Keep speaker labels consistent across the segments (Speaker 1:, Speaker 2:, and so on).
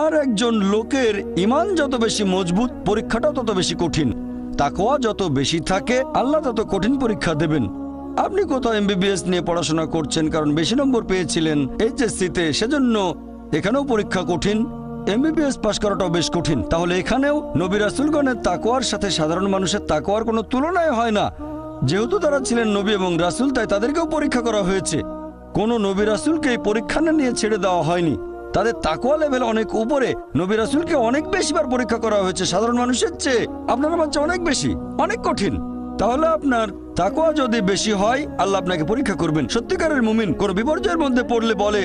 Speaker 1: আর একজন লোকের ঈমান যত বেশি মজবুত, পরীক্ষাটাও তত বেশি কঠিন। তাকওয়া যত বেশি থাকে, আল্লাহ তত কঠিন পরীক্ষা দেবেন। আপনি কোথাও এমবিবিএস নিয়ে পড়াশোনা করছেন কারণ বেশি নম্বর পেয়েছিলেন এইচএসসিতে, সেজন্য এখানেও পরীক্ষা কঠিন। এমবিবিএস পাশ করাটাও বেশ কঠিন। তাহলে এখানেও নবী রাসূলগণের তাকওয়ার সাথে সাধারণ মানুষের তাকওয়ার কোনো তুলনায় হয় না। যেহেতু তারা ছিলেন নবী এবং রাসূল, তাই তাদেরকেও পরীক্ষা করা হয়েছে। কোনো নবী রাসূলকে এই পরীক্ষা না নিয়ে ছেড়ে দেওয়া হয়নি। তাদের তাকওয়া লেভেল অনেক উপরে। নবী রাসূলকে অনেক বেশিবার পরীক্ষা করা হয়েছে সাধারণ মানুষের চেয়ে। আপনার বাচ্চা অনেক বেশি, অনেক কঠিন। তাহলে আপনার তাকওয়া যদি বেশি হয়, আল্লাহ আপনাকে পরীক্ষা করবেন। সত্যিকারের মুমিন কোনো বিপর্যয়ের মধ্যে পড়লে বলে,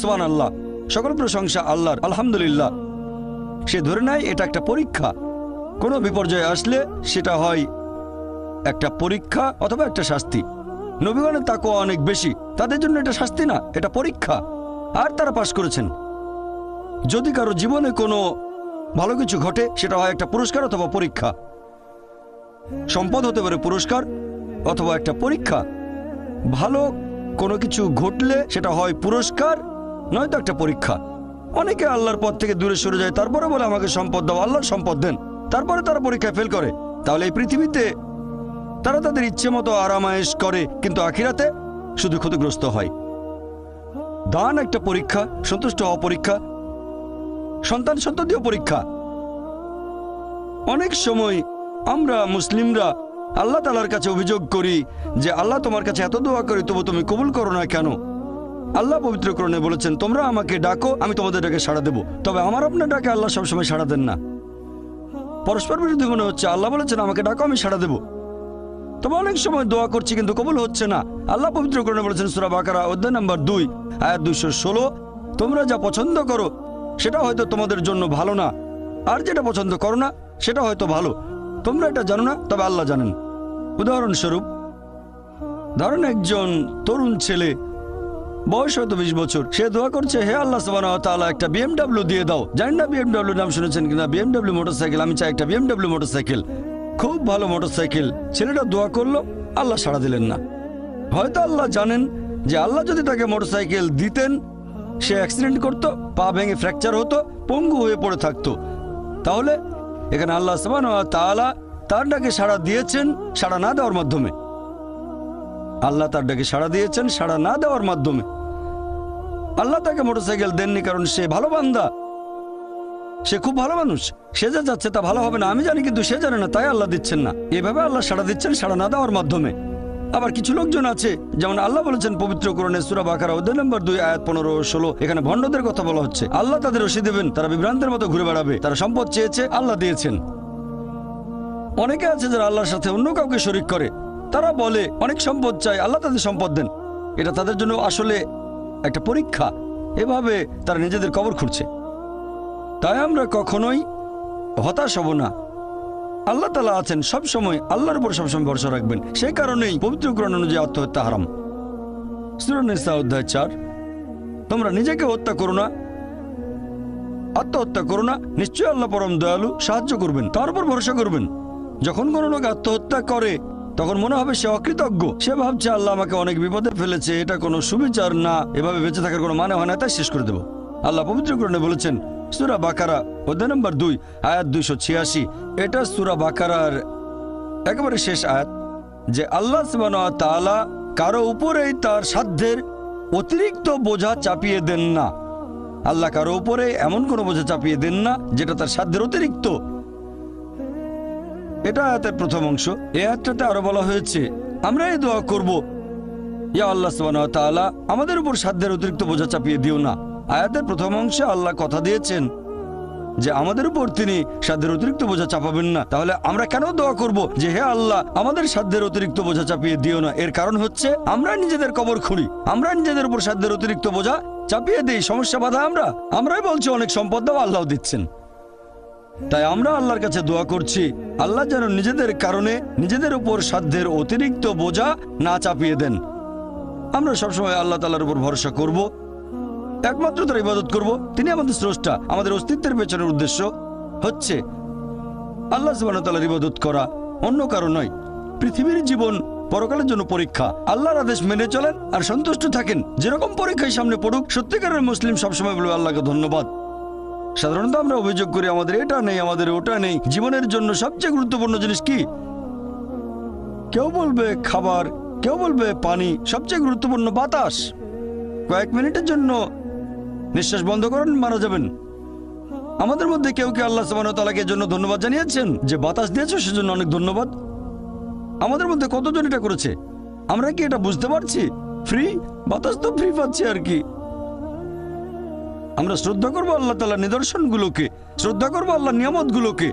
Speaker 1: সুবহানাল্লাহ, সকল প্রশংসা আল্লাহর, আলহামদুলিল্লাহ। সে ধরে নেয় এটা একটা পরীক্ষা। কোনো বিপর্যয় আসলে সেটা হয় একটা পরীক্ষা অথবা একটা শাস্তি। নবীগণের তাকওয়া অনেক বেশি, তাদের জন্য এটা শাস্তি না, এটা পরীক্ষা। আর তারা পাশ করেছেন। যদি কারো জীবনে কোনো ভালো কিছু ঘটে, সেটা হয় একটা পুরস্কার অথবা পরীক্ষা। সম্পদ হতে পারে পুরস্কার অথবা একটা পরীক্ষা। ভালো কোনো কিছু ঘটলে সেটা হয় পুরস্কার, নয়তো একটা পরীক্ষা। অনেকে আল্লাহর পথ থেকে দূরে সরে যায়, তারপরে বলে আমাকে সম্পদ দাও, আল্লাহর সম্পদ দেন। তারপরে তারা পরীক্ষায় ফেল করে। তাহলে এই পৃথিবীতে তারা তাদের ইচ্ছে মতো আরামায়েশ করে, কিন্তু আখিরাতে শুধু ক্ষতিগ্রস্ত হয়। দান একটা পরীক্ষা, সন্তুষ্ট হওয়া পরীক্ষা, সন্তান সন্ততিও পরীক্ষা। অনেক সময় আমরা মুসলিমরা আল্লাহ তাআলার কাছে অভিযোগ করি যে আল্লাহ, তোমার কাছে এত দোয়া করি তবু তুমি কবুল করো না কেন? আল্লাহ পবিত্র কোরআনে বলেছেন, তোমরা আমাকে ডাকো, আমি তোমাদের ডাকে সাড়া দেব। তবে আমার আপনার ডাকে আল্লাহ সবসময় সাড়া দেন না। পরস্পর বিরোধী মনে হচ্ছে। আল্লাহ বলেছেন আমাকে ডাকো, আমি সাড়া দেব। তবে অনেক সময় দোয়া করছি কিন্তু কবুল হচ্ছে না। আল্লাহ পবিত্র কোরআনে বলেছেন সূরা বাকারা অধ্যায় নম্বর 2 আয়াত 216, তোমরা যা পছন্দ করো সেটা হয়তো তোমাদের জন্য ভালো না, আর যেটা পছন্দ করো না সেটা হয়তো ভালো। তোমরা এটা জানো না, তবে আল্লাহ জানেন। উদাহরণস্বরূপ, ধরেন একজন তরুণ ছেলে, বয়স হয়তো 20 বছর, সে দোয়া করছে, হে আল্লাহ সুবহানাহু ওয়া তাআলা, একটা বিএমডব্লিউ দিয়ে দাও। জানি না বিএমডব্লিউ নাম শুনেছেন কিনা, বিএমডব্লিউ মোটরসাইকেল। আমি চাই একটা বিএমডব্লিউ মোটরসাইকেল, খুব ভালো মোটরসাইকেল। ছেলেটা দোয়া করলো, আল্লাহ সাড়া দিলেন না। হয়তো আল্লাহ জানেন যে আল্লাহ যদি তাকে মোটরসাইকেল দিতেন, সে অ্যাক্সিডেন্ট করতো, পা ভেঙে ফ্র্যাকচার হতো, পঙ্গু হয়ে পড়ে থাকতো। তাহলে এখানে আল্লাহ সুবহানাহু ওয়া তাআলা তার ডাকে সাড়া দিয়েছেন সাড়া না দেওয়ার মাধ্যমে। আল্লাহ তার ডাকে সাড়া দিয়েছেন সাড়া না দেওয়ার মাধ্যমে। আল্লাহ তাকে মোটরসাইকেল দেননি কারণ সে ভালো বান্দা, সে খুব ভালো মানুষ, সে যা যাচ্ছে তা ভালো হবে না আমি জানি, কিন্তু সে জানে না, তাই আল্লাহ দিচ্ছেন না। এভাবে আল্লাহ সাড়া দিচ্ছেন সাড়া না দেওয়ার মাধ্যমে। আবার কিছু লোকজন আছে, যেমন আল্লাহ বলেছেন পবিত্র কোরআনে সূরা বাকারা অধ্যায় নম্বর 2 আয়াত 15-16, এখানে ভণ্ডদের কথা বলা হচ্ছে। আল্লাহ তাদের রশি দেবেন, তারা বিভ্রান্তের মতো ঘুরে বেড়াবে। তারা সম্পদ চেয়েছে, আল্লাহ দিয়েছেন। অনেকে আছে যারা আল্লাহর সাথে অন্য কাউকে শরীক করে। তারা বলে অনেক সম্পদ চাই, আল্লাহ তাদের সম্পদ দেন। এটা তাদের জন্য আসলে একটা পরীক্ষা। এভাবে তারা নিজেদের কবর খুঁড়ছে। তাই আমরা কখনোই হতাশ হব না। আল্লাহ তাআলা আছেন সব সময়, আল্লাহর উপর সবসময় ভরসা রাখবেন। সেই কারণেই পবিত্র কোরআন অনুযায়ী আত্মহত্যা হারাম। সূরা নিসা অধ্যায় 4, তোমরা নিজেকে হত্যা করো না, আত্মহত্যা করো না, নিশ্চয়ই আল্লাহ পরম দয়ালু, সাহায্য করবেন, তার উপর ভরসা করবেন। যখন কোনো লোক আত্মহত্যা করে তখন মনে হবে সে অকৃতজ্ঞ। সে ভাবছে আল্লাহ আমাকে অনেক বিপদে ফেলেছে, এটা কোনো সুবিচার না, এভাবে বেঁচে থাকার কোনো মানে হয় না, তাই শেষ করে দেব। আল্লাহ পবিত্র কোরআনে বলেছেন সূরা বাকারা অধ্যায় নম্বর 2 আয়াত 286, এটা সূরা বাকারার একেবারে শেষ আয়াত, যে আল্লাহ সুবহানাহু ওয়া তাআলা কারো উপরেই তার সাধ্যের অতিরিক্ত বোঝা চাপিয়ে দেন না। আল্লাহ কারো উপরে এমন কোনো বোঝা চাপিয়ে দেন না যেটা তার সাধ্যের অতিরিক্ত। এটা আয়াতের প্রথম অংশ। এই আয়াতটাতে আরো বলা হয়েছে আমরা এই দোয়া করব, ইয়া আল্লাহ সুবহানাহু ওয়া তাআলা, আমাদের উপর সাধ্যের অতিরিক্ত বোঝা চাপিয়ে দিও না। আয়াতের প্রথম অংশে আল্লাহ কথা দিয়েছেন যে আমাদের উপর তিনি সাধ্যের অতিরিক্ত বোঝা চাপাবেন না। তাহলে আমরা কেন দোয়া করব যে হে আল্লাহ আমাদের সাধ্যের অতিরিক্ত বোঝা চাপিয়ে দিও না? এর কারণ হচ্ছে আমরা নিজেদের কবর খুঁড়ি, আমরা নিজেদের উপর সাধ্যের অতিরিক্ত বোঝা চাপিয়ে দিই, সমস্যা বাধা আমরাই বলছি অনেক সম্পদ দাও, আল্লাহ দিচ্ছেন। তাই আমরা আল্লাহর কাছে দোয়া করছি আল্লাহ যেন নিজেদের কারণে নিজেদের উপর সাধ্যের অতিরিক্ত বোঝা না চাপিয়ে দেন। আমরা সবসময় আল্লাহ তাআলার উপর ভরসা করব, একমাত্র তার ইবাদত করব। তিনি আমাদের স্রষ্টা, আমাদের অস্তিত্বের পেছনের উদ্দেশ্য হচ্ছে আল্লাহ সুবহানাহু ওয়া তাআলার ইবাদত করা, অন্য কারো নয়। পৃথিবীর জীবন পরকালের জন্য পরীক্ষা। আল্লাহর আদেশ মেনে চলেন আর সন্তুষ্ট থাকেন। যেরকম পরীক্ষায় সামনে পড়ুক, সত্যিকারের মুসলিম সবসময় বলবে আল্লাহকে ধন্যবাদ। সাধারণত আমরা অভিযোগ করি আমাদের এটা নেই, আমাদের ওটা নেই। জীবনের জন্য সবচেয়ে গুরুত্বপূর্ণ জিনিস কি? কেউ বলবে খাবার, কেউ বলবে পানি, সবচেয়ে গুরুত্বপূর্ণ বাতাস। কয়েক মিনিটের জন্য নিঃশ্বাস বন্ধ করেন, মারা যাবেন। আমাদের মধ্যে কেউ কি আল্লাহ সুবহানাহু ওয়া তাআলাকে জন্য ধন্যবাদ জানিয়েছেন যে বাতাস দিয়েছো সেজন্য অনেক ধন্যবাদ? আমাদের মধ্যে কতজন এটা করেছে? আমরা কি এটা বুঝতে পারছি? ফ্রি বাতাস তো ফ্রি পাচ্ছি আর কি। আমরা শ্রদ্ধা করবো আল্লাহ তাআলার নিদর্শনগুলোকে, শ্রদ্ধা করবো আল্লাহর নিয়ামতগুলোকে।